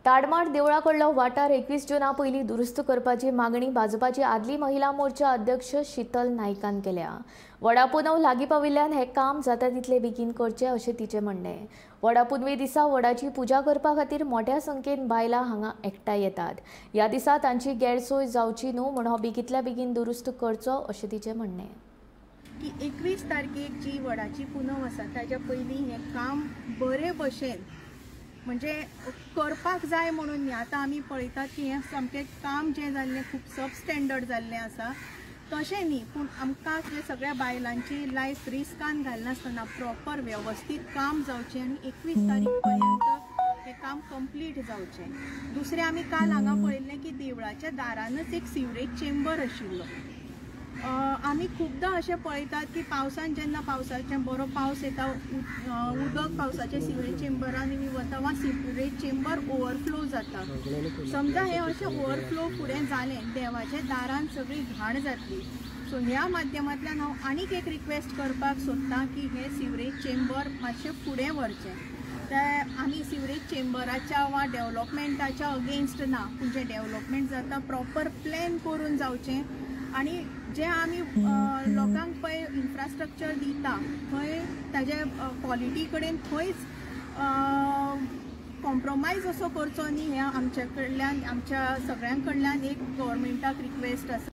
ताडमाड देवळा कडलो वाठार 21 जूना पयलीं दुरुस्त करपाची मागणी भाजपाची आदली महिला मोर्चा अध्यक्ष शीतल नायकान केल्या। वडापुनव लागीं पाविल्ल्यान हें काम जाता तितले बेगीन करचें अशें तिचें म्हणणें। वडापुनवे दिसा वडाची पुजा करपा खातीर मोठ्या संख्येन बायलां हांगा एकठांय येतात। ह्या दिसा तांची गैरसोय जावची न्हू म्हण हो बेगींतल्या बेगीन दुरुस्त करचो अशें तिचें म्हणणें। की 21 तारखेक जी वडाची पुनव आसा ताच्या पयलीं हें काम बरे भशेन म्हणजे करपाक जाय म्हणून न्ही। आतां आमी पळयतात की हें सामकें काम जें जाल्लें खूब सब स्टँडर्ड जाल्लें आसा तशें न्ही, पूण आमकां जे सगळ्या बायलांची लायफ रिस्कान घालनासतना प्रॉपर वेवस्थीत काम जावचें आनी 21 तारीख पर्यंत हें काम कंप्लीट जावचें। दुसरें आमी काल हांगा पळयल्लें की देवळाच्या दारानच एक सिवरेज चेंबर आशिल्लो। आमी खूबदां अशें पळयतात की पावसान जेन्ना पावसाचें बरो पावस येता उदक पावसाचें सिवरेज चेंबरान वता वा सिवरेज चेंबर ओवरफ्लो जाता। समजा हें अशें ओवरफ्लो फुडें जालें देवाच्या दारान सगळी घाण जातली। सो ह्या माध्यमांतल्यान हांव आनीक एक रिक्वेस्ट करपाक सोदतां की हें सिवरेज चेंबर मातशें फुडें व्हरचें। ते आमी सिवरेज चेंबराच्या वा डेवलॉपमेंटाच्या अगेन्स्ट ना, पूण जें डेवलॉपमेंट जाता प्रॉपर प्लॅन करून जावचें आनी जे आमी लोकांक पळय इन्फ्रास्ट्रक्चर दिता थंय ताजे क्वॉलिटी कडेन थंयच कॉम्प्रोमायज असो करचो न्ही। हें आमच्या कडल्यान आमच्या सगळ्यां कडल्यान एक गव्हर्मेंटाक रिक्वेस्ट आसा।